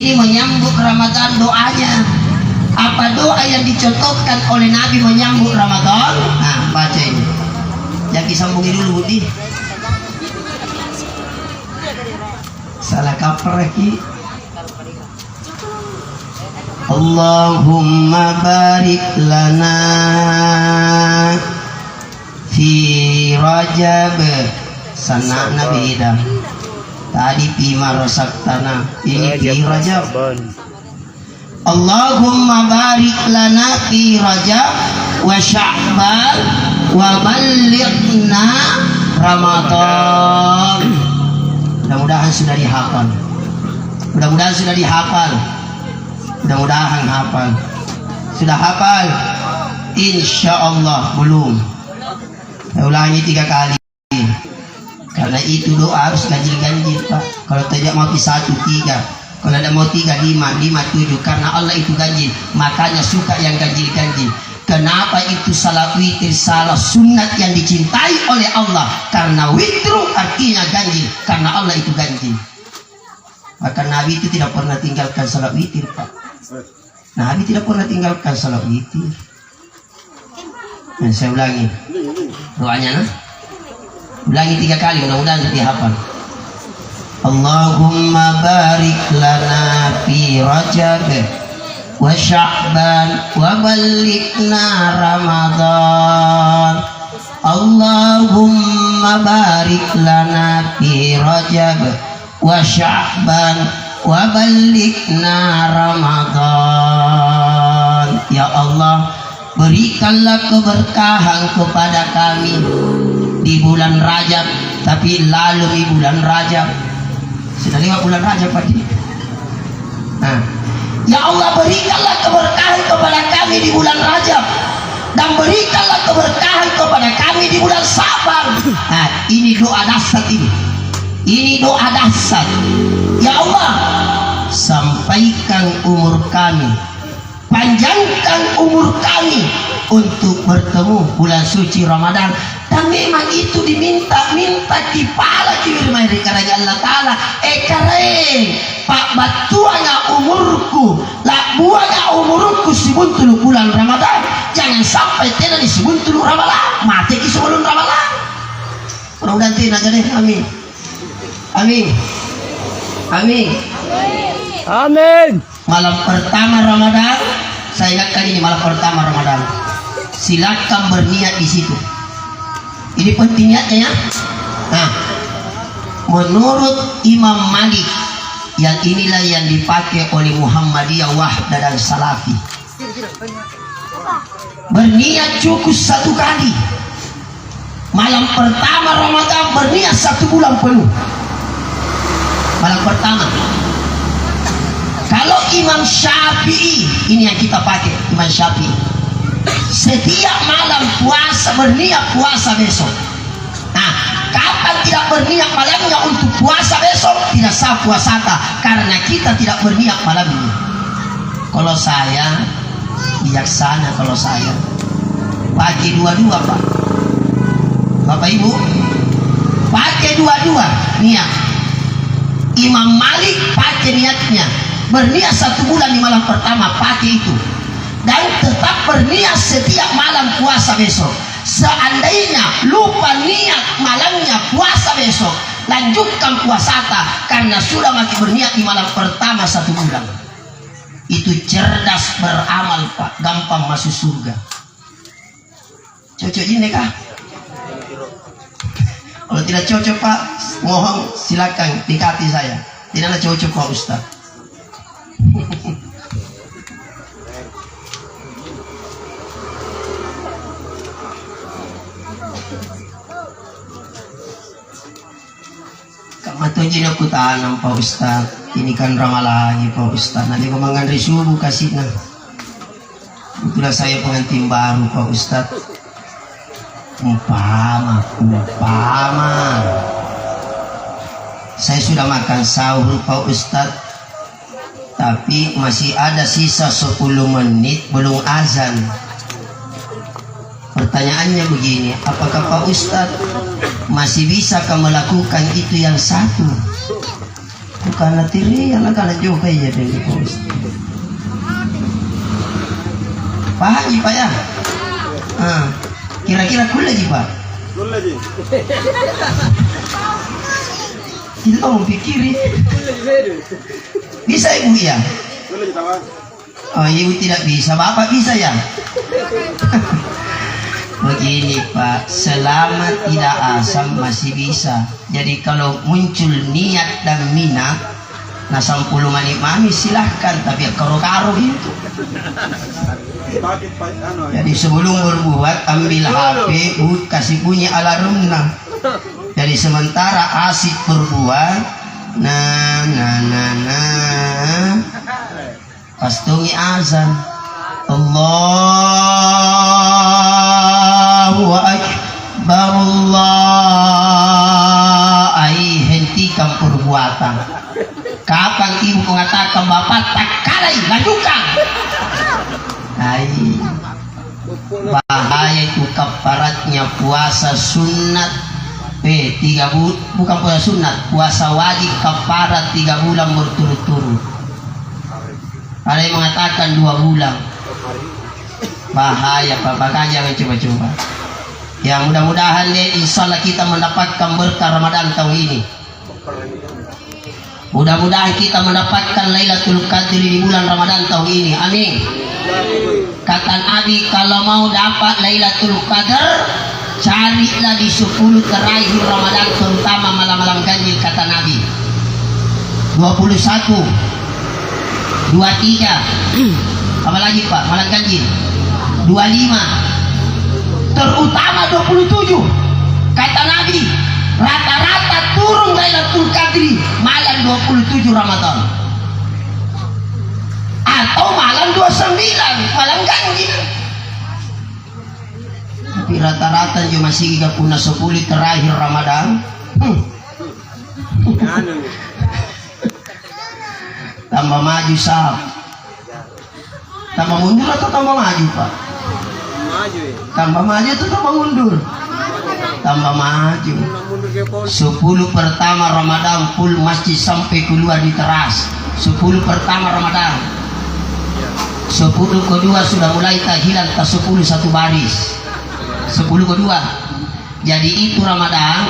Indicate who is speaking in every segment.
Speaker 1: Ini menyambut Ramadan doanya. Apa doa yang dicontohkan oleh Nabi menyambut Ramadan? Nah, baca ini. Yang disambungi dulu, Budi. Salah kaprah lagi. Allahumma barik lana fi Rajab. Sana Nabi Idam. Tadi pima rosak tanah, ini fi Rajab. Allahumma barik lana fi Rajab wa Sya'ban wa ballighna Ramadan. Mudah-mudahan sudah dihafal. Mudah-mudahan sudah dihafal. Mudah-mudahan hafal. Sudah hafal? Insya Allah belum. Saya ulangi 3 kali. Karena itu doa harus ganjil-ganjil, Pak. Kalau tidak mau 1, 3. Kalau tidak mau 3, 5, 5, 7. Karena Allah itu ganjil. Makanya suka yang ganjil-ganjil. Kenapa itu salat witir, salah sunat yang dicintai oleh Allah? Karena witru artinya ganjil. Karena Allah itu ganjil. Maka Nabi itu tidak pernah tinggalkan salat witir, Pak. Nabi tidak pernah tinggalkan salat witir. Dan saya ulangi doanya, nah. Ulangi 3 kali, mudah-mudahan nanti hafal. Allahumma barik lana fi Rajab wa Sya'ban wa ballighna Ramadan. Allahumma barik lana fi Rajab wa Sya'ban wa ballighna Ramadan. Ya Allah, berikanlah keberkahan kepada kami di bulan Rajab, tapi lalu di bulan Rajab sudah lewat bulan Rajab tadi. Nah, ya Allah, berikanlah keberkahan kepada kami di bulan Rajab dan berikanlah keberkahan kepada kami di bulan Sabar. Nah, ini doa dasar ini. Ini doa dasar. Ya Allah, sampaikan umur kami, panjangkan umur kami untuk bertemu bulan suci Ramadan. Dan memang itu diminta kipala kibir mahir karena Allah Ta'ala kareng pak batuanya umurku lah buahnya umurku sebuntul bulan Ramadan. Jangan sampai tidak disebuntul Ramadan mati sebelum Ramadan. Mudah-mudahan tidak jadi. Amin. Amin. Amin.
Speaker 2: Amin.
Speaker 1: Malam pertama Ramadan, saya ingatkan ini malam pertama Ramadan. Silakan berniat di situ. Ini penting niatnya ya. Nah, menurut Imam Malik, yang inilah yang dipakai oleh Muhammadiyah Wahdah dan Salafi. Berniat cukup 1 kali. Malam pertama Ramadan berniat 1 bulan penuh. Malam pertama. Kalau Imam Syafi'i, ini yang kita pakai, Imam Syafi'i. Setiap malam puasa berniat puasa besok. Nah, kapan tidak berniat malamnya untuk puasa besok, tidak sah puasa karena kita tidak berniat malamnya. Kalau saya bijaksana, kalau saya pakai 2-2, Pak. Bapak Ibu, pakai 2-2 niat. Imam Malik pakai niatnya berniat 1 bulan di malam pertama, pakai itu. Dan tetap berniat setiap malam puasa besok. Seandainya lupa niat malamnya puasa besok, lanjutkan puasa karena sudah mati berniat di malam pertama 1 bulan. Itu cerdas beramal, Pak, gampang masuk surga. Cocok ini kah? Kalau tidak cocok, Pak, mohon silakan dekati saya. Tidaklah cocok, Pak Ustaz. Matuhin aku tanam, Pak Ustaz. Ini kan ramalannya, Pak Ustaz. Nanti pemangan subuh kasihnya. Itulah saya pengantin baru, Pak Ustaz. Umpama. Saya sudah makan sahur, Pak Ustaz. Tapi masih ada sisa 10 menit belum azan. Pertanyaannya begini, apakah Pak Ustadz masih bisakah melakukan itu yang satu? Bukan natiri, anak kana juga ya dengan bos. Paham ji Pak ya? Kira-kira cool lagi Pak?
Speaker 3: Cool lagi.
Speaker 1: Kita mau pikirin. Bisa Ibu ya?
Speaker 3: Cool lagi tawa.
Speaker 1: Oh Ibu tidak bisa, Bapak bisa ya? Begini Pak, selama tidak asam masih bisa. Jadi kalau muncul niat dan minat, nah 10 menit mami silahkan, tapi karo-karo itu. Jadi sebelum berbuat ambil HP, kasih bunyi alarmnya. Jadi sementara asik berbuat, pas tungi azan, Allahu Akbar, Allah, hentikan perbuatan. Kapan ibu mengatakan bapak tak kalai, lanjutkan. Bahaya itu kafaratnya puasa sunat. 3 bulan, bukan puasa sunat, puasa wajib kafarat 3 bulan berturut-turut. Ada yang mengatakan 2 bulan. Bahaya Pak, makanya jangan coba-coba. Ya mudah-mudahan insya Allah kita mendapatkan berkah Ramadan tahun ini. Mudah-mudahan kita mendapatkan Lailatul Qadri di bulan Ramadan tahun ini. Amin. Kata Nabi, kalau mau dapat Lailatul Qadar, carilah di 10 terakhir Ramadan, terutama malam-malam ganjil. Kata Nabi 21, 23, apa lagi Pak malam ganjil, 25, terutama 27. Kata Nabi, rata-rata turun Lailatul Qadri malam 27 Ramadan atau malam 29 malam ganjil. Tapi rata-rata juga masih 10 terakhir Ramadan. Tambah maju sahab. Tambah mundur atau tambah maju Pak?
Speaker 3: Maju.
Speaker 1: Tambah maju atau tambah mundur? Tambah maju. 10 pertama Ramadan full masjid sampai keluar di teras. 10 pertama Ramadan. 10 kedua sudah mulai tahlilan ke 10 satu baris. 10 kedua. Jadi itu Ramadan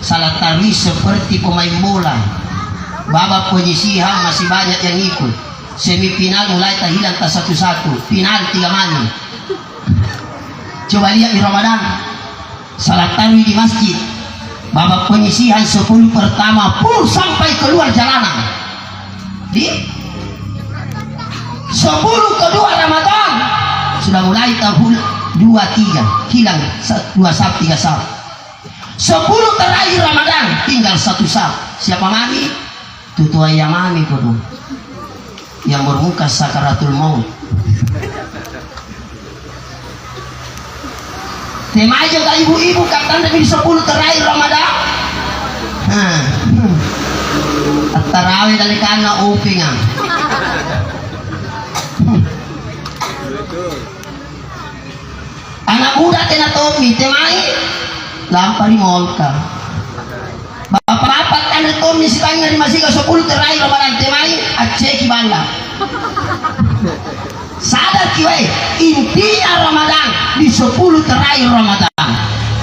Speaker 1: salat tarawih seperti pemain bola. Babak penyisihan masih banyak yang ikut. Semifinal mulai tahlilan ke 1-1, final 3 mani. Coba lihat di Ramadan salat tarawih di masjid, babak penyisihan 10 pertama full sampai keluar jalanan. Di 10 kedua Ramadan sudah mulai tahun 2-3 hilang 2 sab 3 sab. 10 terakhir Ramadan tinggal 1 sab. Siapa mami? Tutua yang mami kudu yang bermuka sakaratul maut. Tema aja ke ibu-ibu kata di 10 terakhir Ramadan. Tarawih dari kana upingan. Anak muda tena tomi temai lampari molka. Bapak-bapak kan tomi sikanya di masih ke 10 terakhir Ramadan temai aceki bala. Sadar kiwai intinya Ramadan di 10 terakhir Ramadan.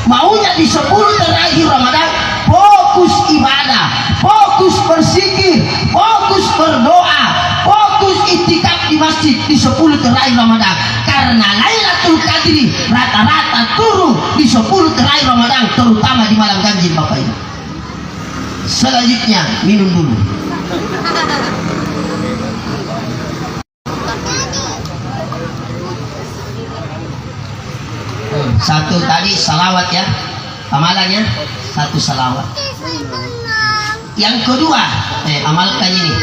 Speaker 1: Maunya di 10 terakhir Ramadan fokus ibadah, fokus berzikir, fokus berdoa, fokus itikaf di masjid di 10 terakhir Ramadan. Karena Lailatul Qadri rata-rata turun di 10 terakhir Ramadan, terutama di malam ganjil Bapak Ibu. Selanjutnya minum dulu. Satu tadi salawat ya, amalannya 1 salawat. Yang kedua, amalkan ini.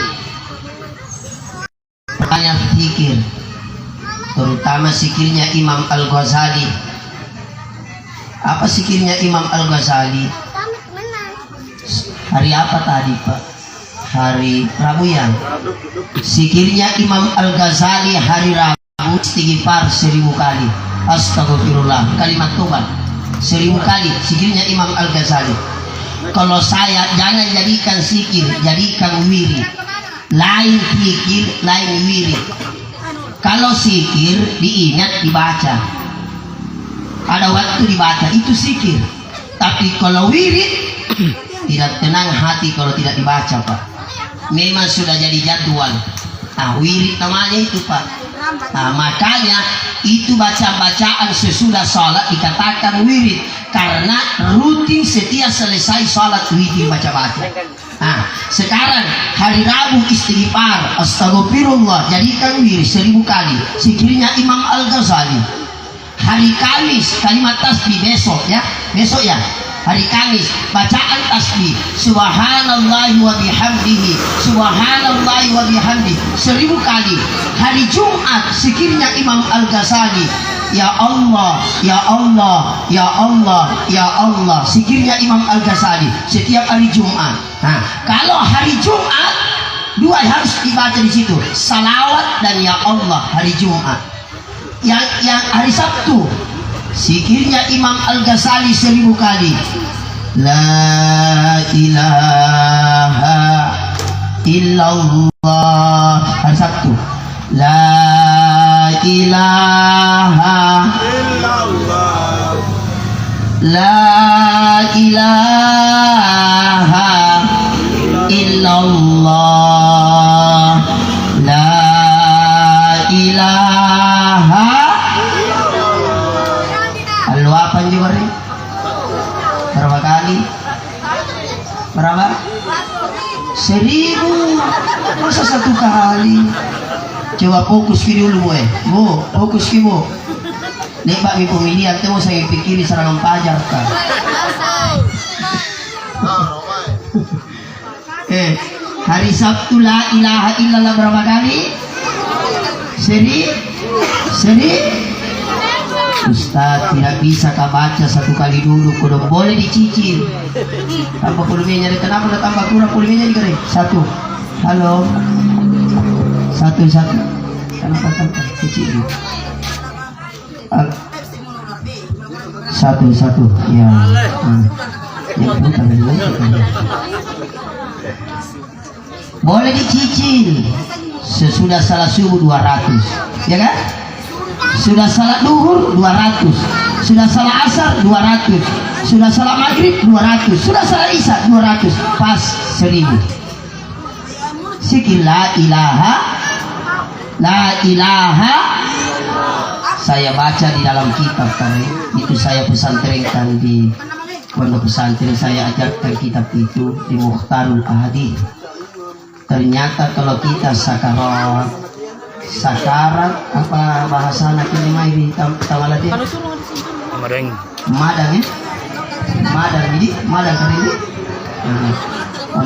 Speaker 1: Banyak zikir, terutama zikirnya Imam Al-Ghazali. Apa zikirnya Imam Al-Ghazali? Hari apa tadi Pak? Hari Rabu ya. Zikirnya Imam Al-Ghazali hari Rabu istighfar 1000 kali. Astagfirullah, kalimat tobat 1000 kali. Zikirnya Imam Al-Ghazali. Kalau saya jangan jadikan zikir, jadikan wirid. Lain zikir, lain wirid. Kalau zikir diingat dibaca. Ada waktu dibaca itu zikir. Tapi kalau wirid tidak tenang hati kalau tidak dibaca, Pak. Memang sudah jadi jadwal. Wirid namanya itu, Pak. Makanya itu bacaan sesudah sholat dikatakan wirid, karena rutin setiap selesai sholat wirid baca-baca. Sekarang hari Rabu istighfar, astagfirullah, jadikan wirid 1000 kali. Zikirnya Imam Al-Ghazali. Hari Kamis kalimat tasbih besok ya, hari Kamis bacaan tasbih subhanallahi wa bihamdihi, subhanallahi wa bihamdihi 1000 kali. Hari Jumat zikirnya Imam Al-Ghazali, ya Allah, ya Allah, ya Allah, ya Allah, zikirnya Imam Al-Ghazali setiap hari Jumat. Kalau hari Jumat dua harus dibaca di situ, salawat dan ya Allah hari Jumat. Yang hari Sabtu zikirnya Imam Al-Ghazali 1000 kali. La ilaha illallah hari Sabtu. La ilaha
Speaker 3: illallah.
Speaker 1: La ilaha illallah. La ilaha luapan juga nih. Berapa kali? Berapa? 1000. Masa 1 kali? Coba fokus ke dulu Bu, fokus ke Bu. Nek bagi pemilihan itu saya pikir serangan pajar kan. Hari Sabtu la ilaha illallah berapa kali? 1000. Ustaz tidak bisa kau baca 1 kali dulu, kudu boleh dicicil. Tambah pulminya, kenapa udah tambah kurang pulminya juga nih? 1. Halo. 1. Kenapa tambah kecil? 1. Ya. Boleh dicicil. Sesudah salat subuh 200, ya kan? Sudah salat duhur 200, sudah salat asar 200, sudah salat maghrib 200, sudah salat isya 200, pas 1000. Zikir la ilaha saya baca di dalam kitab kami. Itu saya pesantrenkan di pondok pesantren, saya ajarkan kitab itu di Mukhtarul Ahadith. Ternyata kalau kita sakarat apa bahasa anak ini mai di Tamaladin madang ya, madang kali ini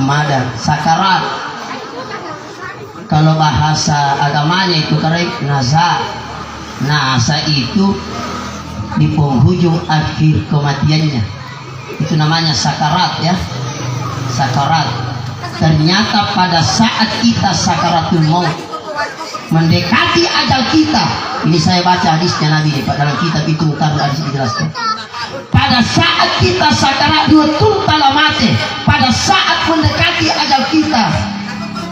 Speaker 1: madang sakarat. Kalau bahasa agamanya itu karek nasa itu di penghujung akhir kematiannya, itu namanya sakarat ya, sakarat. Ternyata pada saat kita sakaratul maut, mendekati ajal kita, ini saya baca hadisnya Nabi Pak dalam kitab itu, Mukhtarul Hadis dijelaskan. Pada saat kita sakarat dua tuntala mati, pada saat mendekati ajal kita,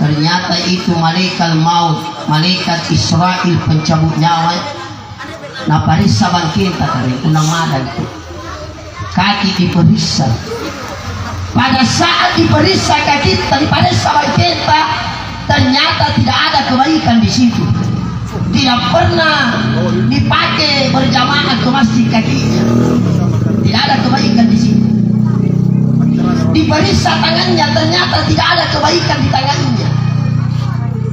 Speaker 1: ternyata itu malaikat maut, malaikat Israel pencabut nyawa, naparisa bangkita kali unang madan itu, kaki diperiksa. Pada saat diperiksa kaki diperiksa bangkita, ternyata tidak ada kebaikan di situ. Tidak pernah dipakai berjamaah ke masjid kakinya. Tidak ada kebaikan di situ. Diperiksa tangannya, ternyata tidak ada kebaikan di tangannya.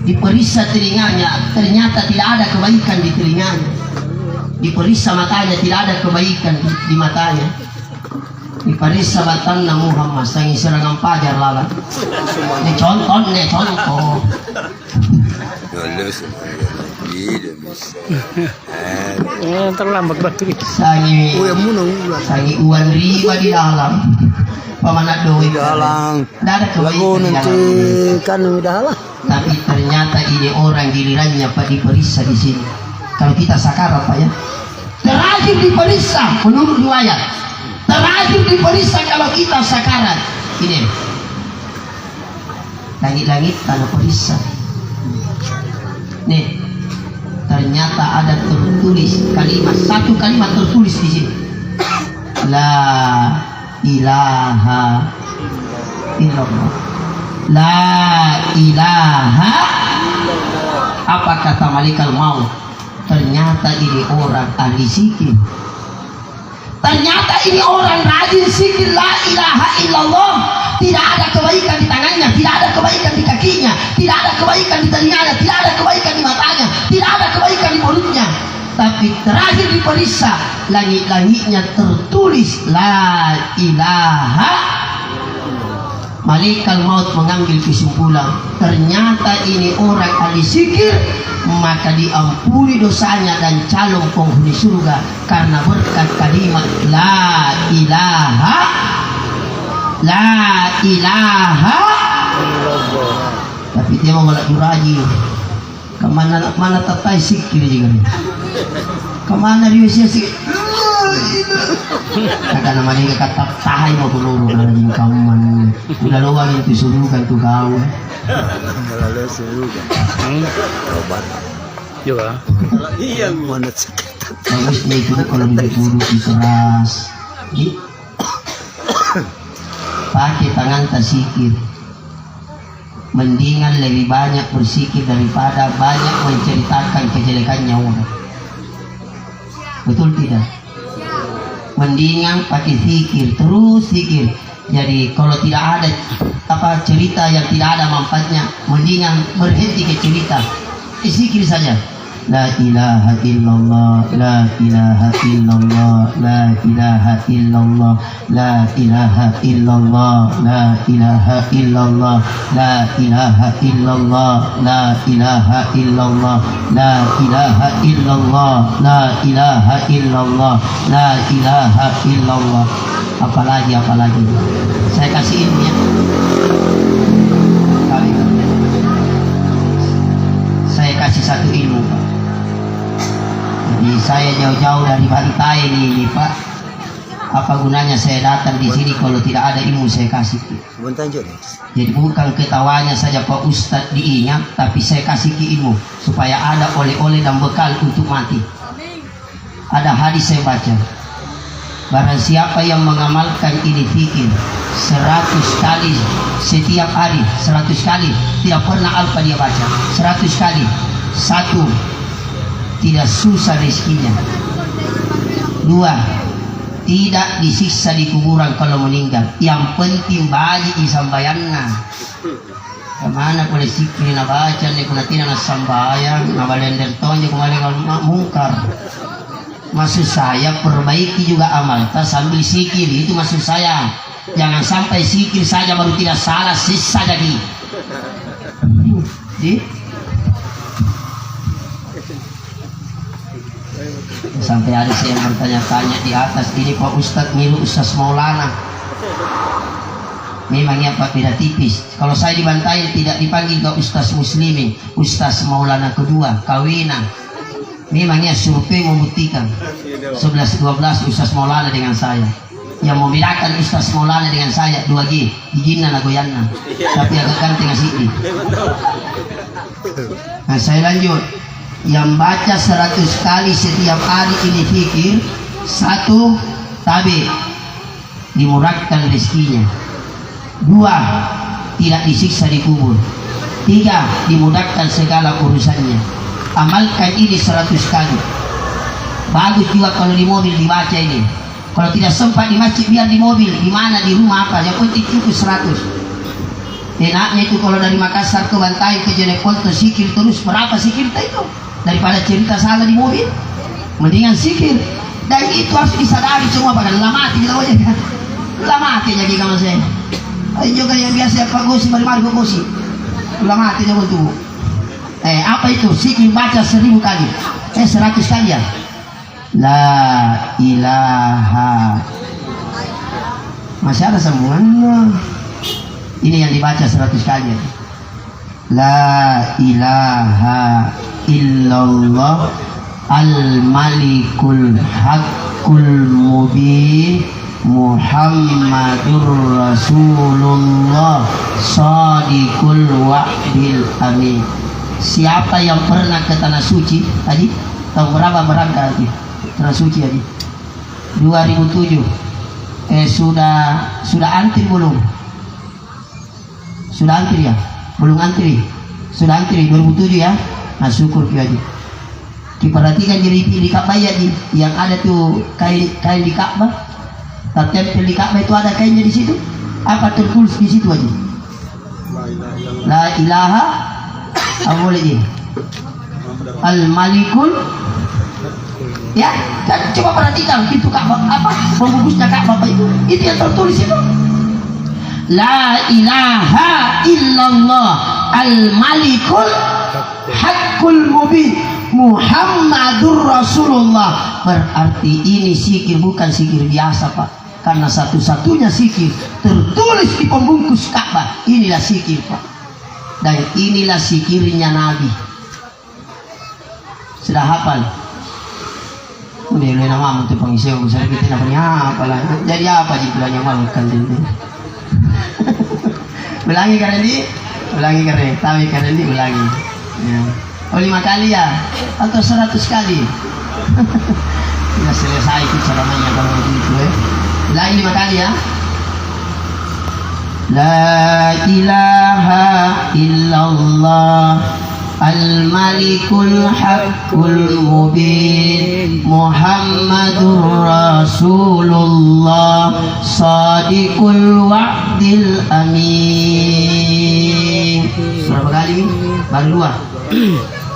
Speaker 1: Diperiksa telinganya, ternyata tidak ada kebaikan di telinganya. Diperiksa matanya, tidak ada kebaikan di matanya. Diperiksa batanna Muhammad sangi serangan pajar lala. Ini contoh.
Speaker 2: Terlambat batu.
Speaker 1: Sangi uan riba di dalam. Pamanat doi
Speaker 2: Dalang.
Speaker 1: Tidak ada kebaikan di dalam.
Speaker 2: Kan udah lah.
Speaker 1: Tapi ternyata ini orang gilirannya Pak diperiksa di sini. Kalau kita sakarat Pak ya, terakhir diperiksa menurut riwayat, terakhir diperiksa kalau kita sakarat Ini langit-langit tanah perisa. Nih, ternyata ada tertulis kalimat, satu kalimat tertulis di sini. La ilaha illallah. La ilaha. Apa kata malaikat maut? Ternyata ini orang ahli zikir. Ternyata ini orang rajin zikir la ilaha illallah. Tidak ada kebaikan di tangannya, tidak ada kebaikan di kakinya, tidak ada kebaikan di telinganya, tidak ada kebaikan di matanya, tidak ada kebaikan di mulutnya. Tapi terakhir diperiksa, langit-langitnya tertulis la ilaha. Malaikat maut mengambil kesimpulan, ternyata ini orang ahli zikir, maka diampuni dosanya dan calon penghuni surga karena berkat kalimat la ilaha. La ilaha. Tapi dia mau malah juraji. Kemana tatai sikir juga nih. Kemana dia sih? Kata namanya kata tahai mau peluru dari kamu mana. Udah luang itu suruhkan tuh kau.
Speaker 3: Lalu seluruh. Obat.
Speaker 2: Juga.
Speaker 3: Iya, mana sakit.
Speaker 1: Bagusnya itu kalau duduk keras. Pakai tangan tersikir. Mendingan lebih banyak bersikir daripada banyak menceritakan kejelekannya orang. Betul tidak? Mendingan pakai zikir, terus zikir. Jadi kalau tidak ada cerita yang tidak ada manfaatnya, mendingan berhenti ke cerita. Zikir saja. La ilaha illallah, la ilaha illallah, la ilaha illallah, la ilaha illallah, la ilaha illallah, la ilaha illallah, la ilaha illallah, la ilaha illallah, la ilaha illallah, la ilaha illallah. Apalagi saya kasih ilmu ya. Saya kasih satu ilmu, Pak. Jadi saya jauh-jauh dari pantai ini, Pak. Apa gunanya saya datang di sini kalau tidak ada ilmu saya kasih? Jadi bukan ketawanya saja Pak Ustadz diingat, tapi saya kasih ilmu supaya ada oleh-oleh dan bekal untuk mati. Ada hadis saya baca. Barang siapa yang mengamalkan ini fikir 100 kali setiap hari, 100 kali, tidak pernah alfa dia baca, 100 kali, satu, tidak susah rezekinya. Dua, tidak disiksa di kuburan kalau meninggal. Yang penting baji isambayanna. Kemana boleh sikri na baca ni kuna tina na sambayang na balender tonje kembali mungkar. Maksud saya perbaiki juga amal sambil sikir, itu maksud saya. Jangan sampai sikir saja baru tidak salah, sisa jadi. Sampai ada saya yang bertanya-tanya di atas ini, Pak Ustadz milu Ustaz Maulana. Memangnya Pak beda tipis. Kalau saya dibantai tidak dipanggil ke Ustaz Muslimin, Ustaz Maulana kedua, kawinan. Memangnya survei membuktikan 11-12 Ustaz Maulana dengan saya. Yang membedakan Ustaz Maulana dengan saya 2G, giginya na goyanna, tapi agak ganteng asik. Nah saya lanjut. Yang baca 100 kali setiap hari ini fikir, satu, tabi dimurahkan rezekinya. Dua, tidak disiksa di kubur. Tiga, dimudahkan segala urusannya. Amalkan ini 100 kali. Bagus juga kalau di mobil dibaca ini. Kalau tidak sempat di masjid, biar di mobil, di mana, di rumah apa, yang penting cukup 100. Enaknya itu kalau dari Makassar ke Bantai ke Jeneponto zikir terus, berapa zikir itu? Daripada cerita salah di mobil, mendingan zikir. Dan itu harus disadari semua, pada lamati juga aja. Lamati jadi kamu saya. Ayo juga yang biasa Pak Gosi mari-mari Pak Gosi. Lamati juga tuh. Apa itu? Zikir baca 1000 kali. 100 kali ya. La ilaha. Masih ada sambungannya. Ini yang dibaca 100 kali. La ilaha illallah al-malikul haqqul mubin Muhammadur Rasulullah Shadiqul Wa'dil Amin. Siapa yang pernah ke tanah suci Haji? Tahun berapa berangkat Haji? Tanah suci Haji 2007. Sudah antri belum? Sudah antri ya? Belum antri? Sudah antri 2007 ya? Nah syukur Haji. Diperhatikan di Ka'bah ya Haji, yang ada tuh kain di Ka'bah. Tempel di Ka'bah itu ada kainnya di situ. Apa tertulis di situ Haji? La ilaha apa boleh Haji? Al-Malikul. Ya, kan coba perhatikan itu Ka'bah apa pembungkusnya Ka'bah itu yang tertulis itu. La ilaha illallah al-Malikul Haqqul Mubin Muhammadur Rasulullah. Berarti ini zikir bukan zikir biasa Pak, karena satu-satunya zikir tertulis di pembungkus Ka'bah. Inilah zikir Pak, dan inilah zikirnya Nabi. Sudah hafal? Udah lu nama untuk pengisi besar kita namanya apa lah? Jadi apa sih bilangnya malu kan ini? Ulangi karena ini, ulangi karena tapi karena ini ulangi. Ya. Oh 5 kali ya, atau 100 kali? Tidak selesai itu ceramahnya kalau begitu Ulangi 5 kali ya. La ilaha illallah Al-Malikul Haqqul Mubin Muhammadur Rasulullah Shadiqul Wa'dil Amin. Berapa kali? Baru 2.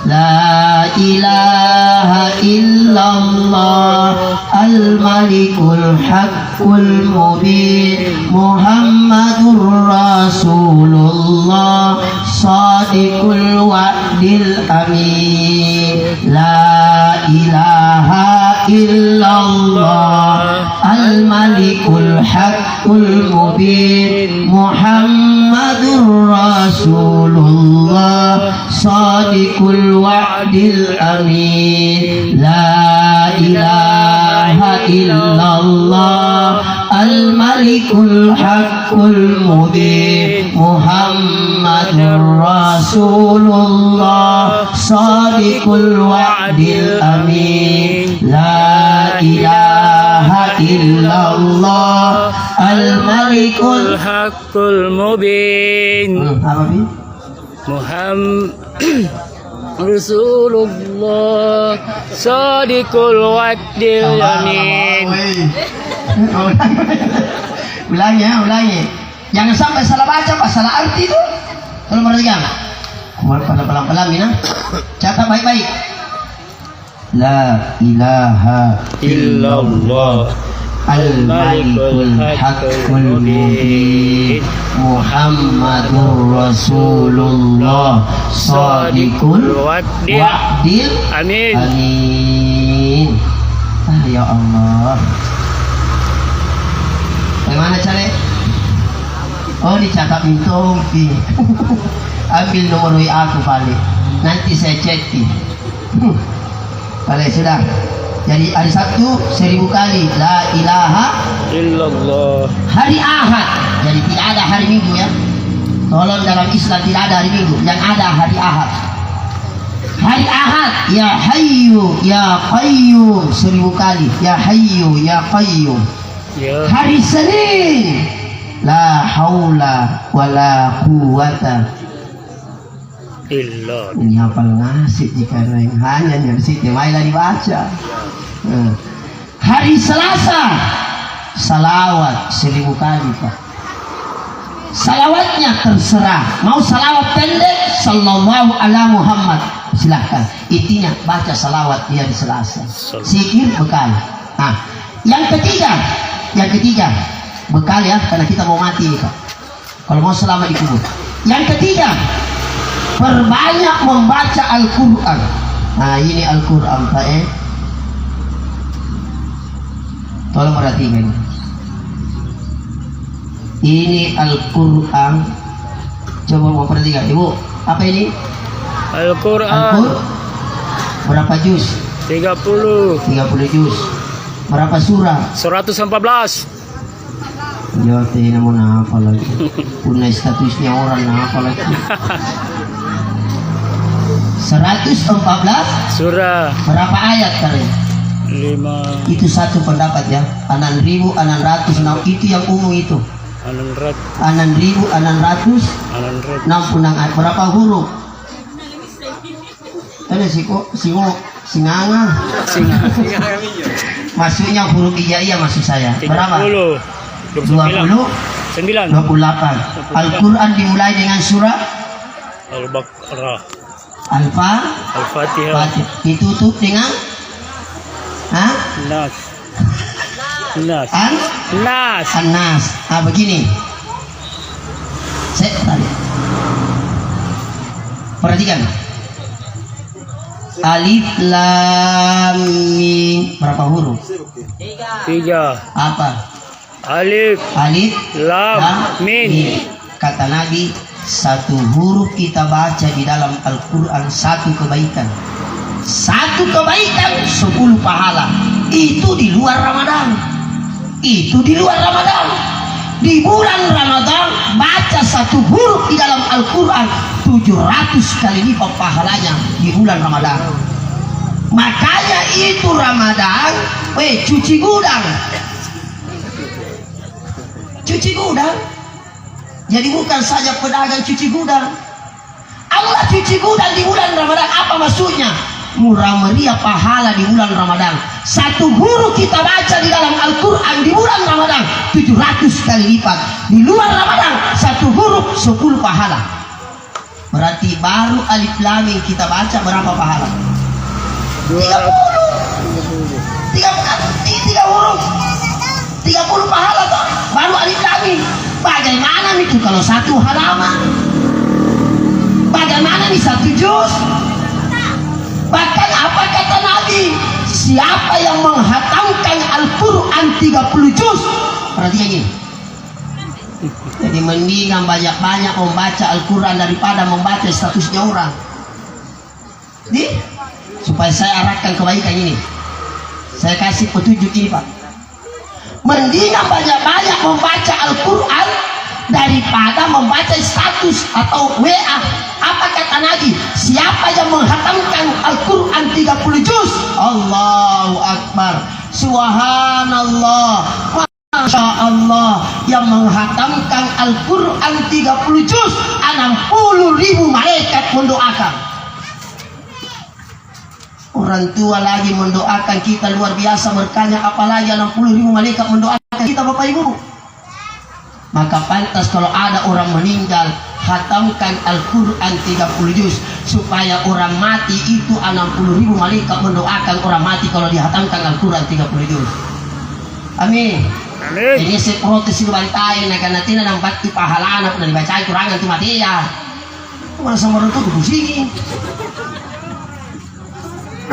Speaker 1: La ilaha illallah Al-Malikul Haqqul Mubin Muhammadur Rasulullah Shadiqul Wa'dil Amin. La ilaha illallah Al-Malikul Haqqul Mubin Muhammadur Rasulullah Shadiqul Wa'dil Amin. La ilaha illallah Al-Malikul Haqqul Mubin Muhammadur Rasulullah Shadiqul Wa'dil Amin. La ilaha illallah Al-Malikul
Speaker 2: Haqqul Mubin
Speaker 1: apa Bi?
Speaker 2: Rasulullah Shadiqul Wa'dil Amin.
Speaker 1: Ulangi ya, ulangi. Jangan sampai salah baca Pak, salah arti itu. Tolong perhatikan. Pelan-pelan ya. Catat baik-baik. La ilaha
Speaker 2: Illallah
Speaker 1: Al-Malikul Haqqul Mubin Muhammadur Rasulullah Shadiqul Wa'dil
Speaker 2: Amin.
Speaker 1: Amin. Ya Allah. Bagaimana cara? Oh dicatat minum ambil nomor WA aku balik, nanti saya chatting. Balik sudah. Jadi hari Sabtu 1000 kali la ilaha
Speaker 2: Illallah.
Speaker 1: Hari Ahad, jadi tidak ada hari Minggu ya. Tolong dalam Islam tidak ada hari Minggu, yang ada hari Ahad. Hari Ahad ya Hayyu ya Qayyum 1000 kali ya Hayyu ya Qayyum.
Speaker 2: Ya.
Speaker 1: Hari Senin la haula wala quwata
Speaker 2: Illallah.
Speaker 1: ini hafal ngasih jika yang hanya dari situ mainlah dibaca. Hari Selasa salawat 1000 kali Pak. Salawatnya terserah, mau salawat pendek sallallahu ala Muhammad silahkan, intinya baca salawat dia di Selasa. Zikir bekal. Nah yang ketiga bekal ya, karena kita mau mati Pak, kalau mau selamat di kubur. Yang ketiga, perbanyak membaca Al-Quran. Nah ini Al-Quran Pak tolong perhatikan. Ini Al-Quran. Coba mau perhatikan Ibu, apa ini?
Speaker 2: Al-Quran.
Speaker 1: Berapa juz?
Speaker 2: 30.
Speaker 1: 30 juz. Berapa surah?
Speaker 2: 114.
Speaker 1: Jote naman na apa lagi. Punay statusnya orang na apa lagi. 114
Speaker 2: Surah
Speaker 1: berapa ayat kali?
Speaker 2: 5
Speaker 1: Itu satu pendapat ya. 6.606 itu yang umum itu.
Speaker 2: 600
Speaker 1: 6.666 ayat. Berapa huruf? Ada singanga. Masuknya huruf hijaiyah maksud saya. Berapa?
Speaker 2: 30
Speaker 1: 20
Speaker 2: 9
Speaker 1: 28. Al-Quran dimulai dengan surah
Speaker 2: Al-Baqarah
Speaker 1: Al-Fatihah.
Speaker 2: Al-Fatihah
Speaker 1: Ditutup dengan
Speaker 2: Nas Nas Nas
Speaker 1: An-Nas. Begini. Saya tadi. Perhatikan. Alif Lam Mim. Berapa huruf?
Speaker 2: 3
Speaker 1: Apa?
Speaker 2: Alif
Speaker 1: Alif
Speaker 2: Lam Mim.
Speaker 1: Kata Nabi, satu huruf kita baca di dalam Al-Quran, satu kebaikan. Satu kebaikan, 10 pahala. Itu di luar Ramadan. Itu di luar Ramadan. Di bulan Ramadan, baca satu huruf di dalam Al-Quran, 700 kali lipat pahalanya di bulan Ramadan. Makanya itu Ramadan, cuci gudang. Cuci gudang. Jadi bukan saja pedagang cuci gudang. Allah cuci gudang di bulan Ramadan. Apa maksudnya? Murah meriah pahala di bulan Ramadan. Satu huruf kita baca di dalam Al-Quran di bulan Ramadan, 700 kali lipat. Di luar Ramadan, satu huruf 10 pahala. Berarti baru Alif Lam Mim kita baca berapa pahala? 30 huruf 30 pahala toh. Baru Alif Lam Mim. Bagaimana itu kalau satu halaman? Bagaimana nih satu juz? Bahkan apa kata Nabi? Siapa yang menghatamkan Al-Quran 30 juz? Perhatikan gini. Jadi mendingan banyak-banyak membaca Al-Quran daripada membaca statusnya orang. Jadi, supaya saya arahkan kebaikan ini, saya kasih petunjuk ini Pak. Mendingan banyak-banyak membaca Al-Quran daripada membaca status atau WA. Apa kata Nabi? Siapa yang menghatamkan Al-Quran 30 juz? Allahu Akbar. Subhanallah. Masya Allah. Yang menghatamkan Al-Quran 30 juz, 60.000 malaikat mendoakan. Orang tua lagi mendoakan kita luar biasa berkahnya, apalagi 60.000 malaikat mendoakan kita Bapak Ibu. Maka pantas kalau ada orang meninggal, khatamkan Al-Quran 30 juz, supaya orang mati itu 60.000 malaikat mendoakan orang mati kalau dihatamkan Al-Quran 30 juz. Amin.
Speaker 2: Amin.
Speaker 1: Ini saya protes di bantai, karena tidak nampak di pahala anak dan dibaca kurangan itu mati ya. Mana sama orang itu pusing.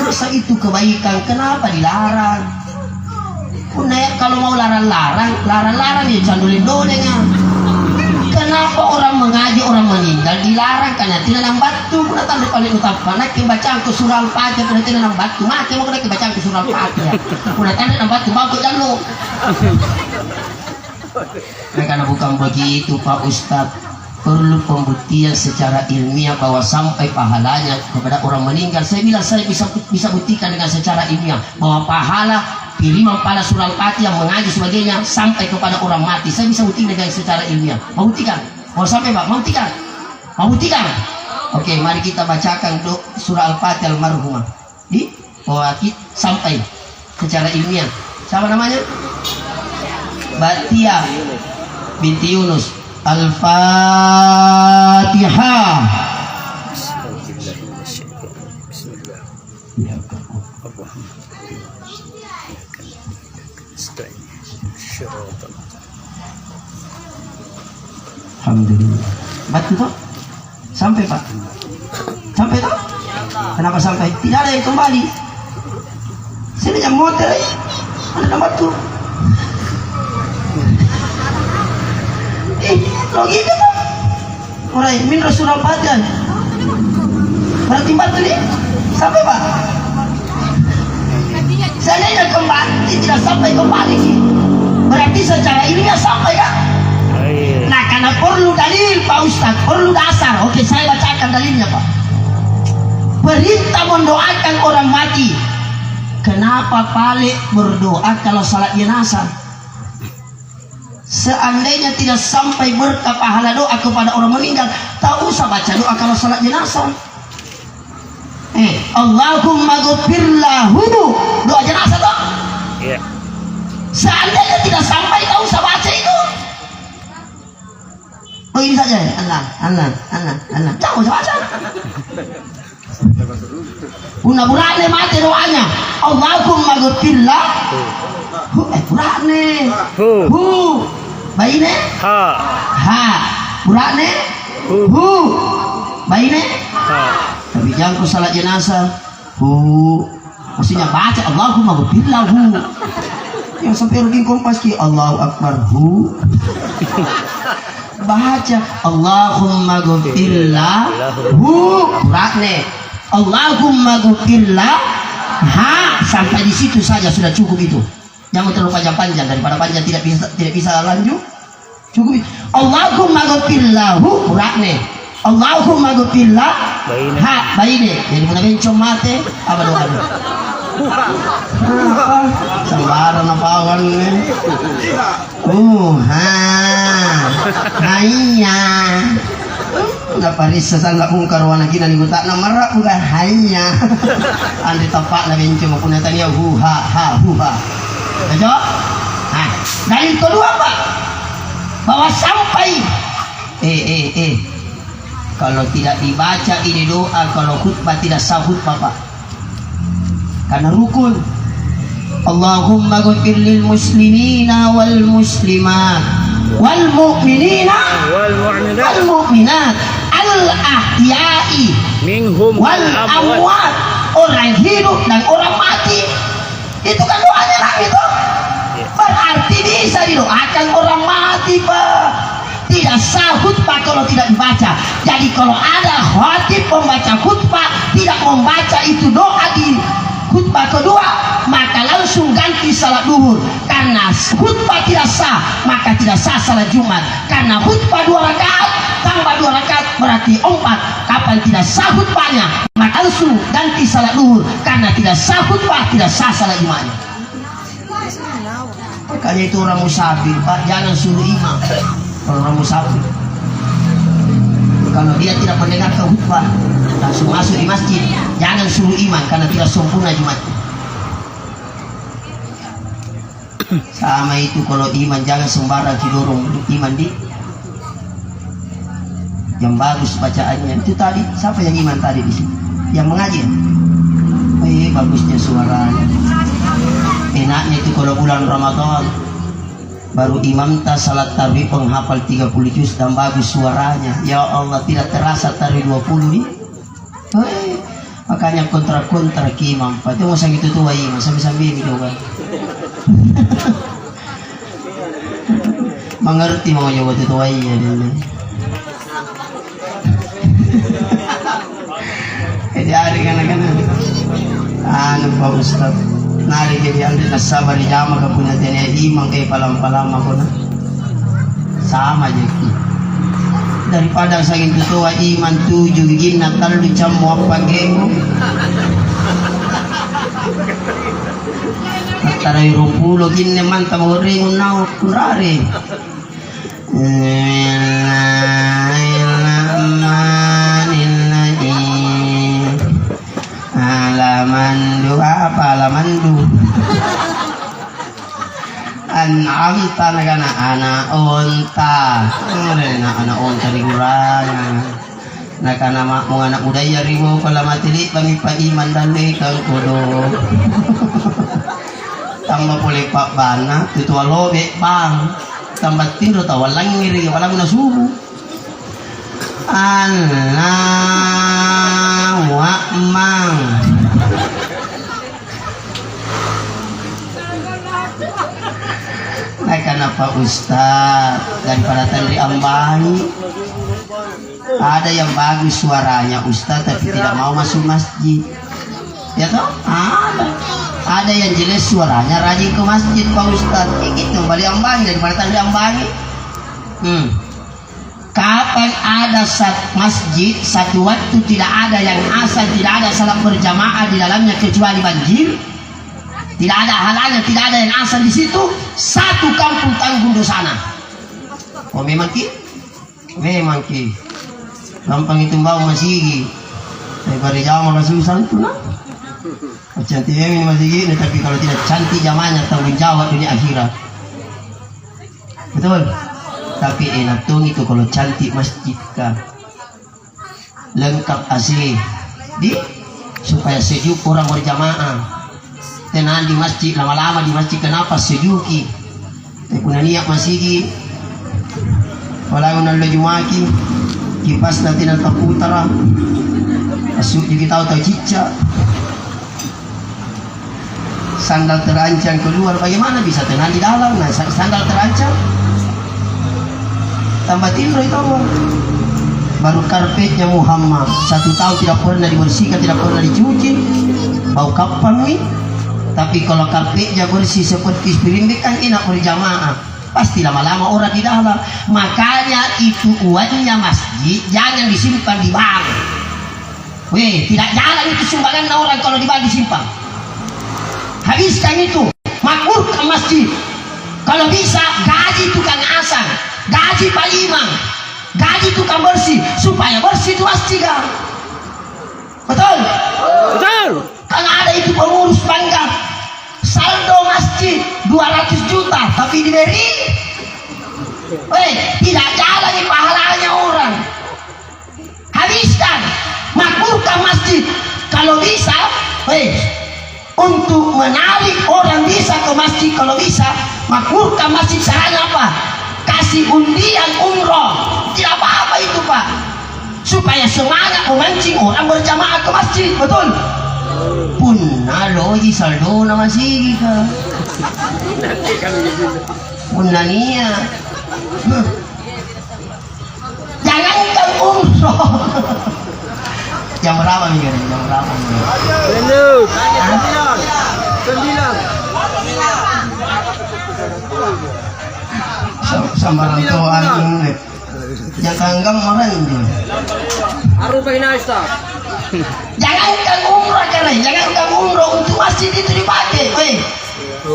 Speaker 1: Masa itu kebaikan, kenapa dilarang? Kalau mau larang ya candulin dolengnya. Kenapa orang mengaji orang meninggal dilarang? Karena tidak nang batu. Kuna tanda paling utama. Nak bacaan ke surah Al-Fatihah kuna tidak nang batu. Maki mau kena bacaan ke surah Al-Fatihah. Kuna tanda nang batu bangku jalo. Karena bukan begitu Pak Ustadz. Perlu pembuktian secara ilmiah bahwa sampai pahalanya kepada orang meninggal. Saya bilang saya bisa buktikan dengan secara ilmiah bahwa pahala pilih pada surah Al-Fatihah mengaji sebagainya sampai kepada orang mati. Saya bisa buktikan dengan secara ilmiah. Mau buktikan? Mau sampai Pak? Mau buktikan? Mau buktikan? Oke, mari kita bacakan surah Al-Fatihah almarhumah. Bahwa kita sampai secara ilmiah. Siapa namanya? Batia binti Yunus. Al-Fatihah. Alhamdulillah. Batu toh? Sampai Pak? Sampai toh? Kenapa sampai? Tidak ada yang kembali. Sini yang motor ada batu. Logika tuh. Mulai min surah Al-Fatihah. Berarti batu nih. Sampai Pak? Seandainya kembali tidak sampai kembali. Berarti secara ilmiah sampai kan?
Speaker 2: Iya.
Speaker 1: Nah, karena perlu dalil Pak Ustaz, perlu dasar. Oke, saya bacakan dalilnya Pak. Perintah mendoakan orang mati. Kenapa balik berdoa kalau salat jenazah? Seandainya tidak sampai berkah pahala doa kepada orang meninggal, tak usah baca doa kalau salat jenazah. Allahumma ghfir lahu, doa jenazah toh.
Speaker 2: Iya.
Speaker 1: Seandainya tidak sampai, tak usah baca itu. Oh, ini saja. Allah. Jangan usah baca. Pura-pura mati doanya. Allahumma ghfir lahu. Pura-pura. Hu. Baine. Ha. Pura-pura. Hu. Baine.
Speaker 2: Ha.
Speaker 1: Tapi jangan ku salat jenazah. Maksudnya baca Allahumma ghfir lahu. Yang sampai rugi kompas ki Allahu Akbar. Baca Allahumma ghfir lahu. Pura-pura. Allahumma ghfir lahu. Sampai di situ saja sudah cukup itu. Jangan terlalu panjang-panjang, daripada panjang tidak bisa lanjut. Cukup. Allahumma ghfir lahu. Pura-pura. Allahumma ghfir lahu. Baine. Jadi puna bencong mate apa doanya? Sembarang napawan ni. Hanya. Dapat risasa nggak mungkar warna kita ni tak nama bukan hanya. Andi tapak na bencong puna tanya huha. Betul? Dalil kedua Pak, bahwa sampai kalau tidak dibaca ini doa, kalau khutbah tidak sah khutbah Pak, karena rukun. Allahumma ghfir lil muslimina wal muslimat wal mu'minina wal mu'minat al ahya'i
Speaker 2: Minhum
Speaker 1: wal amwat, orang hidup dan orang mati. Itu kan doanya lah itu. Berarti bisa didoakan orang mati Pak. Tidak sah khutbah kalau tidak dibaca. Jadi kalau ada khatib membaca khutbah tidak membaca itu doa di khutbah kedua, maka langsung ganti salat duhur. Karena khutbah tidak sah, maka tidak sah salat Jumat. Karena khutbah 2 rakaat tambah 2 rakaat berarti 4. Kapan tidak sah khutbahnya, maka langsung ganti salat duhur. Karena tidak sah khutbah, tidak sah salat Jumatnya. Makanya itu orang musafir Pak, jangan suruh imam. Orang musafir, kalau dia tidak mendengar khutbah langsung masuk di masjid, jangan suruh imam karena tidak sempurna Jumat. Sama itu kalau iman, jangan sembarang didorong iman di yang bagus bacaannya. Itu tadi siapa yang iman tadi di sini? Yang mengaji. Bagusnya suaranya. Enaknya itu kalau bulan Ramadan baru imam tas salat tarawih penghafal 30 juz dan bagus suaranya. Ya Allah, tidak terasa tarawih 20 ini. Makanya kontra ke imam. Pati mo sang itu tuwa imam sambil gitu kan. Mengerti mau nyoba itu tuwa iya dulu. Jadi hari kan Pak Ustaz. Nari jadi anda nasabar di jama kapunya tanya imam palam aku na sama jadi daripada saking tua iman 7 gigin na terlalu camu apa gemu natara yung 20 gini mantap uring unau kurari Alamandu an'amta nagana ana onta ana onta digurang nakana mga anak budaya riwo kala matili kami pa iman dali kang kudo tambah pulih pak bana tutua lobe bang tambah tindro tawalang ngiri walang nasubu Allah wa mang karena Pak Ustaz daripada Tandri Ambani ada yang bagus suaranya Ustaz tapi tidak mau masuk masjid ya toh Ada yang jelas suaranya rajin ke masjid Pak Ustadz. Itu balik ambangi daripada tadi ambangi. Kapan ada masjid satu waktu tidak ada yang asal, tidak ada salat berjamaah di dalamnya kecuali banjir, tidak ada halangan, tidak ada yang asal di situ, satu kampung tanggung dosana. Oh memang ki gampang itu bau masih daripada jamaah susah itu nah. Cantik ini masih gini, tapi kalau tidak cantik zamannya tanggung jawab dunia akhirat. Betul. Tapi enak tuh itu kalau cantik masjid kan lengkap AC di supaya sejuk orang berjamaah. Tenang di masjid, lama-lama di masjid kenapa sejuki? Punya niat masih walau nalo jumaki kipas nanti nanti putara masuk juga tahu cicak. Sandal terancam keluar, bagaimana bisa tenang di dalam? Nah, sandal terancam tambah tidur itu baru karpetnya Muhammad 1 tahun tidak pernah dibersihkan, tidak pernah dicuci, bau kapan nih. Tapi kalau karpetnya bersih seperti sprindik kan enak berjamaah, pasti lama-lama orang di dalam. Makanya itu uangnya masjid jangan disimpan di bank. Tidak jalan itu sumbangan orang kalau di bank disimpan. Habiskan itu, makmurkan masjid. Kalau bisa gaji tukang asang, gaji Pak Imam, gaji tukang bersih, supaya bersih itu masjid kan. Betul?
Speaker 2: Betul.
Speaker 1: Karena ada itu pengurus bangga saldo masjid 200 juta tapi diberi. Tidak jalan ini pahalanya orang. Habiskan, makmurkan masjid. Kalau bisa, untuk menarik orang bisa ke masjid, kalau bisa makmurkan masjid. Caranya apa? Kasih undian umroh, tidak apa-apa itu Pak, supaya semangat memancing orang berjamaah ke masjid. Betul? Punna logi saldo na masih ka punna niya jangankan umroh. Jam berapa nih? Jam berapa nih? 9. Sambaran to anjing. Yang kanggang makan dia.
Speaker 4: Aru pakai nasta.
Speaker 1: Jangankan umroh kalian, jangankan umroh untuk masjid itu dipakai.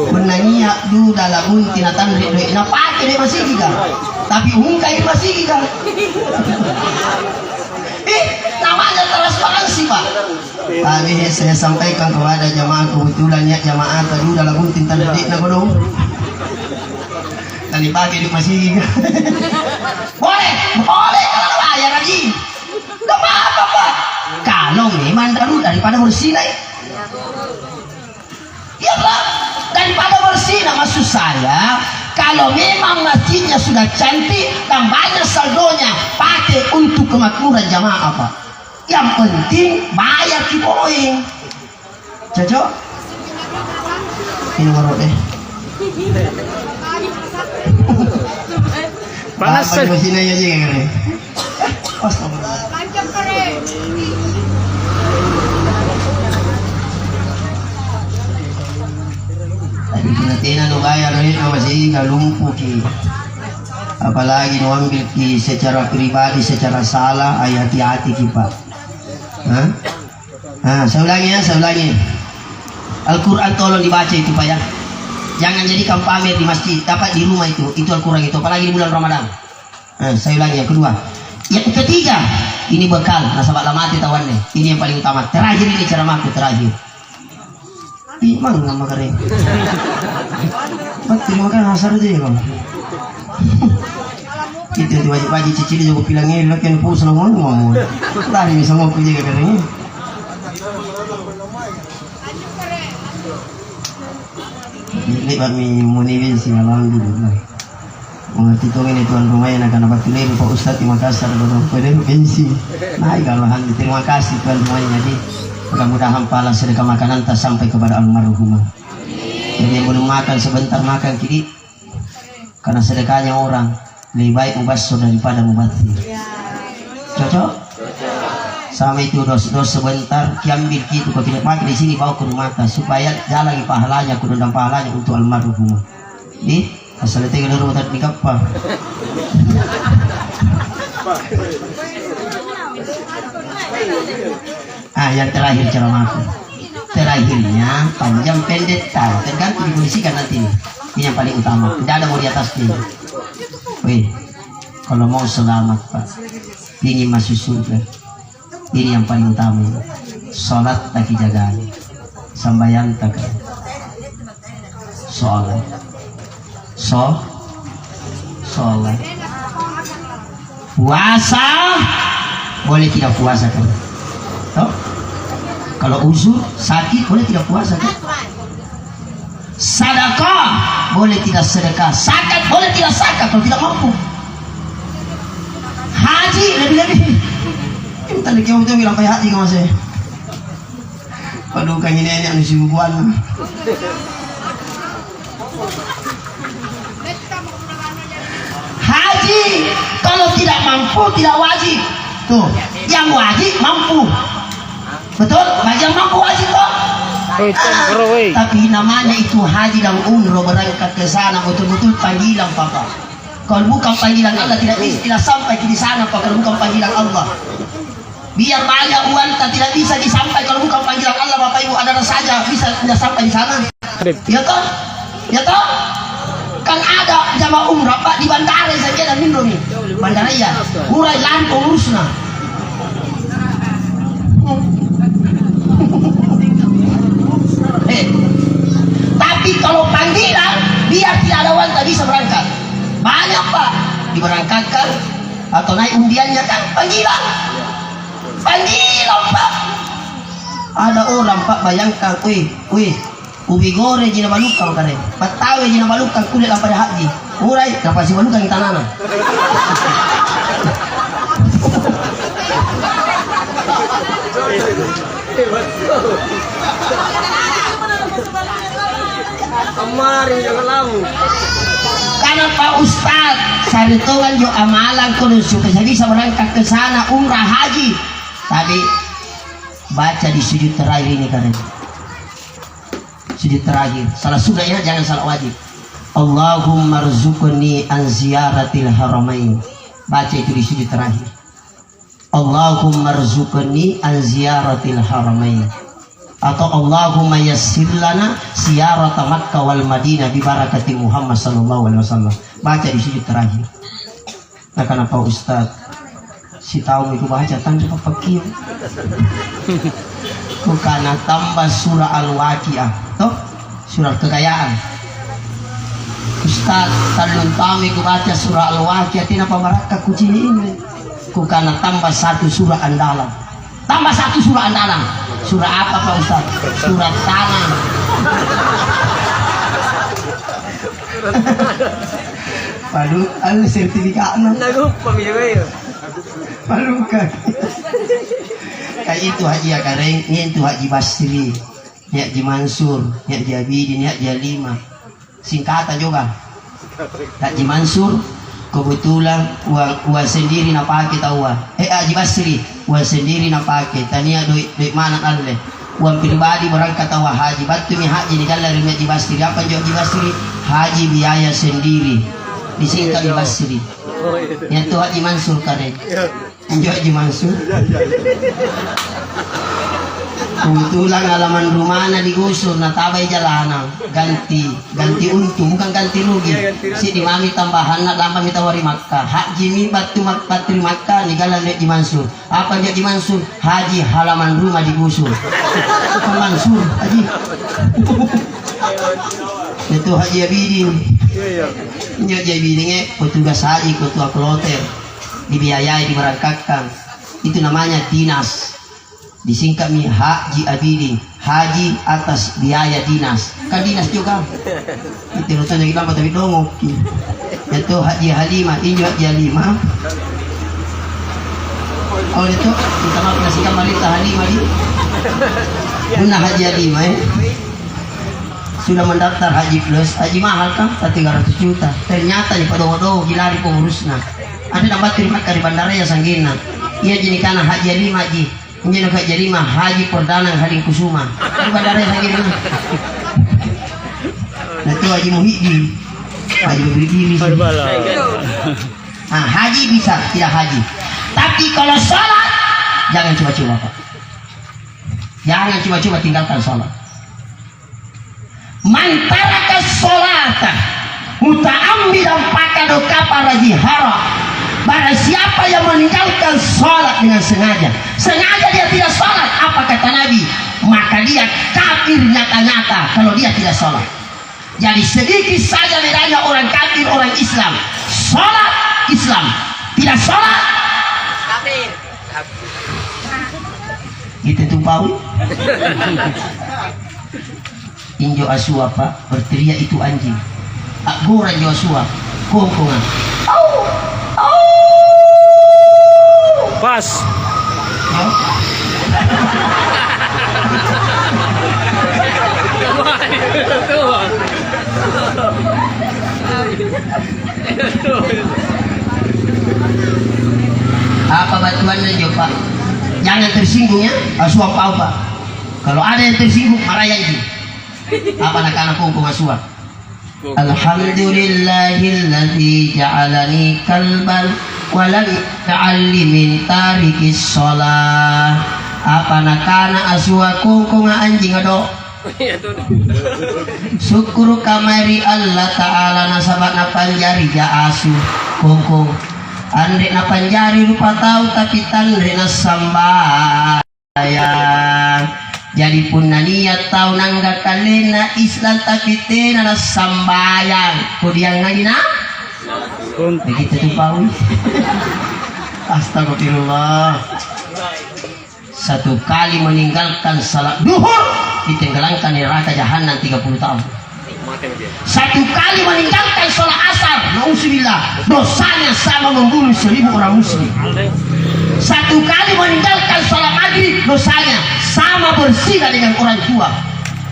Speaker 1: Menanya dulu dalam tinatan duit na pakai deh masih kita. Tapi ungkai masih kita. Namanya transparansi Pak. Tadi saya sampaikan kepada jamaah, kebetulan ya jamaah tadi dalam tintan duit na kodong. Tadi pakai di masih kita. Boleh kalau bayar lagi. Gak apa-apa Pak. Kalau memang daripada bersinai, ya Pak, daripada bersinai maksud saya, kalau memang masjidnya sudah cantik dan banyak saldonya, pakai untuk kemakmuran jamaah Pak. Yang penting bayar kipoin. Cocok? Ini marot deh.
Speaker 2: Panas
Speaker 1: sih. Bersinai aja kan nih. Astagfirullah. Tadi penatinan no bayar rin no masih kalumpu ki. Apalagi no ambil ki secara pribadi, secara salah, ay hati-hati ki Pak. Saya ulangi. Al-Quran tolong dibaca itu Pak ya. Jangan jadikan pamer di masjid, dapat di rumah itu Al-Quran itu, apalagi di bulan Ramadan. Saya ulangi yang kedua. Yang ketiga, ini bekal nasabah lamati tawannya. Ini yang paling utama. Terakhir ini ceramahku terakhir. Mang nama kering. Terima kasih hasar aja ya kamu. Kita tu wajib cicil juga bilangnya lakian pus namun ngomong. Tadi bisa mau kerja katanya. Ini kami munibin sih alhamdulillah. Menghitungin tuan rumah yang akan dapat tulen Pak Ustadz di Makassar dan Peden pensi. Naik alhamdulillah, terima kasih tuan rumahnya. Jadi mudah-mudahan pahala sedekah makanan tak sampai kepada almarhumah. Jadi yang belum makan sebentar makan kiri, karena sedekahnya orang lebih baik mubasir daripada mubazir. Cocok? sama itu dos sebentar kiambil gitu kau tidak pakai di sini bawa ke rumah supaya jalan pahalanya kudu dan pahalanya untuk almarhum di asal itu kalau rumah tadi kapal yang terakhir ceramahku terakhirnya panjang pendek tahu tergantung dikondisikan nanti ini yang paling utama tidak ada mau di atas ini. Wih, kalau mau selamat Pak ingin masuk surga ini yang paling utama sholat tak jagaan sambayan tak sholat sholat puasa boleh tidak puasa kan toh? Kalau uzur sakit boleh tidak puasa kan sedekah boleh tidak sedekah zakat boleh tidak zakat kalau tidak mampu haji lebih-lebih kita lagi waktu bilang kayak haji kamu saya aduh kan ini anu sibukwan haji kalau tidak mampu tidak wajib tuh yang wajib mampu betul yang mampu wajib toh tapi namanya itu haji dan umroh berangkat ke sana betul-betul panggilan Papa. Kalau bukan panggilan Allah tidak bisa tidak sampai di sana Pak. Kalau bukan panggilan Allah biar banyak uang tidak bisa disampai kalau bukan panggilan Allah Bapak Ibu ada saja bisa tidak sampai di sana ya toh kan ada jamaah umrah Pak di bandara saja dan minum nih bandara ya mulai lampung urusna tapi kalau panggilan biar tidak ada uang tak bisa berangkat banyak Pak diberangkatkan atau naik undiannya kan panggilan Pak ada orang Pak bayangkan ubi goreng jina balukang kare batawe jina balukang kulit pada haji urai kenapa si balukang di tanana
Speaker 4: Kemarin jangan lamu.
Speaker 1: Karena Pak Ustad saritongan jo amalan kudu supaya bisa berangkat ke sana umrah haji. Tadi baca di sujud terakhir ini kan. Sujud terakhir. Salah sudahnya jangan salah wajib. Allahumma rzuqni an ziyaratil haramain. Baca itu di sujud terakhir. Allahumma rzuqni an ziyaratil haramain. Atau Allahumma yassir lana ziyarata Makkah wal Madinah bi barakati Muhammad sallallahu alaihi wasallam. Baca di sujud terakhir. Nah kenapa Ustaz si tahu itu baca tanpa fakir bukan tambah surah Al-Waqiah toh surah kekayaan Ustaz talun tahu itu baca surah Al-Waqiah tidak pembarakah kucing ini bukan tambah satu surah andalan tambah satu surah andalan surah apa Pak Ustaz surah tanah Palu, ada sertifikat
Speaker 4: Nagu pamilya
Speaker 1: Palu kan. Kayak itu Haji Akareng, ini itu Haji Basri, ini Haji Mansur, ini Haji Abidin, ini Haji Alima. Singkatan juga. Haji Mansur kebetulan uang sendiri nak pakai tahu Haji Basri uang sendiri nak pakai. Tania duit mana alle? Uang pribadi berangkat tahu haji. Batu mi haji di galeri Haji Basri. Apa Haji Basri? Haji biaya sendiri. Disingkat Haji Basri. Yang tu Haji Mansur karen. Anjo Haji Mansur. Kebetulan halaman rumahnya digusur, natabay jalanan, ganti untung bukan ganti rugi. Si dimami tambahan nak dalam pamit tawari Makkah. Haji mi batu patri Makkah ni galan Haji Mansur. Apa Haji Mansur? Haji halaman rumah digusur. Bukan Mansur, Haji. Itu Haji Abidin. Haji Abidin petugas haji, ketua kloter, dibiayai, diberangkatkan. Itu namanya dinas. Disingkat mi Haji Abidin, haji atas biaya dinas. Kan dinas juga. Itu nonton lagi lama tapi dongok. Itu Haji Halimah, ini Haji Halimah. Oh itu kita mau kasihkan Malita Halimah di. Guna Haji Halimah sudah mendaftar haji plus, haji mahal kan, 300 juta. Ternyata di padowo-dowo gilari pengurusnya. Ada dapat terima dari bandara ya sanggina. Ia jadi karena Haji Halimah Haji. Ini nak jadi mah Haji Perdana Halim Kusuma. Bukan dari lagi dulu. Nanti Haji Muhyiddin, Haji Muhyiddin.
Speaker 2: Berbala.
Speaker 1: Haji bisa, tidak haji. Tapi kalau sholat, jangan coba-coba Pak. Jangan coba-coba tinggalkan sholat. Man taraka sholata muta'ammidan faqad kafara jihara. Barang siapa yang meninggalkan sholat dengan sengaja dia tidak sholat, apa kata Nabi? Maka dia kafir nyata-nyata kalau dia tidak sholat. Jadi sedikit saja bedanya orang kafir, orang Islam. Sholat Islam, tidak sholat
Speaker 4: Kafir.
Speaker 1: kita tumpawi. Injo asua Pak, berteriak itu anjing. Aguran jo asua, kongkongan.
Speaker 2: Pas.
Speaker 1: Apa bantuannya jo Pak? Jangan tersinggung ya, asua Pak. Kalau ada yang tersinggung, marah ya itu. Apa anak-anak kongkong asua? Alhamdulillahilladzi ja'alani kalban walam ja'alni min tarikis sholah. Apa nakana asua kongkong anjing ado. Syukur kamari Allah Ta'ala nasabat na panjari ja asu kongkong. Andre na panjari lupa tahu tapi tandre na sambayang. Jadi pun na niat tahu nangga kalena Islam tapi tena na sambayang. Kudiang lagi na? Begitu tuh Pawi. Astagfirullah. Satu kali meninggalkan salat duhur ditenggelamkan di neraka jahanam 30 tahun. Satu kali meninggalkan sholat asar, nauzubillah, dosanya sama membunuh 1000 orang muslim. Satu kali meninggalkan sholat maghrib, dosanya sama berzina dengan orang tua.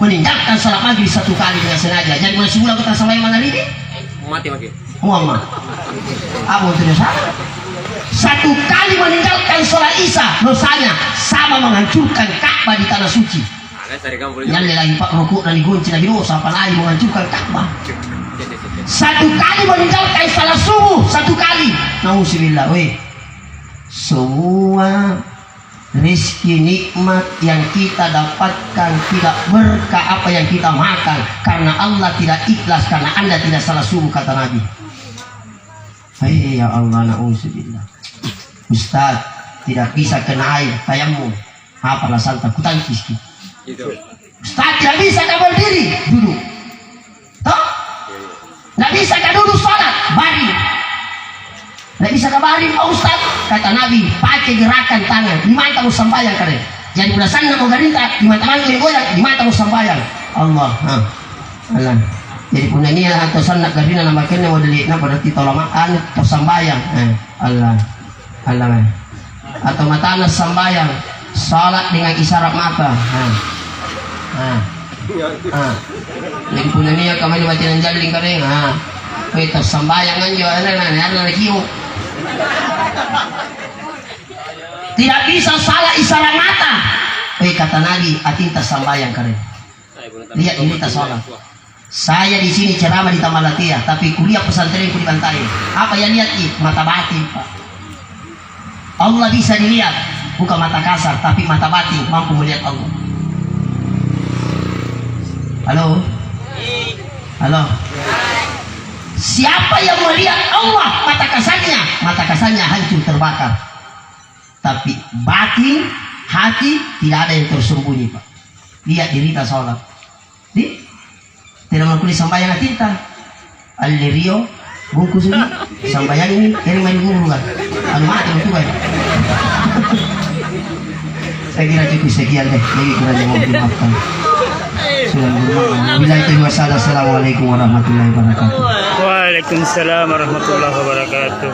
Speaker 1: Meninggalkan sholat maghrib satu kali dengan sengaja. Jadi mulai sebulan kita sampai mana ini?
Speaker 4: Mati.
Speaker 1: Muhammad. Apa itu dosa? Satu kali meninggalkan sholat isya, dosanya sama menghancurkan Ka'bah di tanah suci. Yang lagi Pak rukuk dan digunci lagi dosa, apalagi menghancurkan Ka'bah. Satu kali meninggalkan salat subuh, satu kali. Nauzubillah, weh. Semua rezeki nikmat yang kita dapatkan tidak berkah apa yang kita makan, karena Allah tidak ikhlas karena Anda tidak salat subuh, kata Nabi. Hei ya Allah, nauzubillah. Ustaz, tidak bisa kena air tayamum. Apalah santa kutangkis kita. Ustaz tidak bisa kau berdiri, duduk. Toh? Tidak bisa kau duduk sholat, baring. Tidak bisa kau baring, oh Ustaz. Kata Nabi, pakai gerakan tangan. Di mata mu sambayang kare. Jadi udah sana mau gerinta, di mata mana goyang, di mata mu sambayang. Allah, Allah. Jadi punya ni atau sana garina nama kene mau delik na pada kita lamaan atau sambayang. Allah, Allah. Atau mata nas sambayang. Salat dengan isyarat mata. Lagi punya ni kami baca nan jaling kare. Kita sambayangan jo ada kiu. Tidak bisa salah isyarat mata. Kata Nabi, atinta sambayang kare. Lihat ini tas salat. Saya di sini ceramah di Taman Latiah, tapi kuliah pesantren ku dibantai. Apa yang lihat ini? Mata batin, Pak. Allah bisa dilihat, bukan mata kasar, tapi mata batin mampu melihat Allah. Halo, halo. Siapa yang melihat Allah mata kasarnya hancur terbakar. Tapi batin, hati tidak ada yang tersembunyi, Pak. Lihat diri tak sholat. Tidak mau kulit sambayang tinta. Alirio, bungkus ini, sambayang ini, kirim main guru kan. Anu mati untuk baik. Saya kira cukup sekian deh. Lagi kurang yang mau dimaafkan. Bila itu wassalamualaikum. Assalamualaikum warahmatullahi wabarakatuh.
Speaker 2: Waalaikumsalam warahmatullahi wabarakatuh.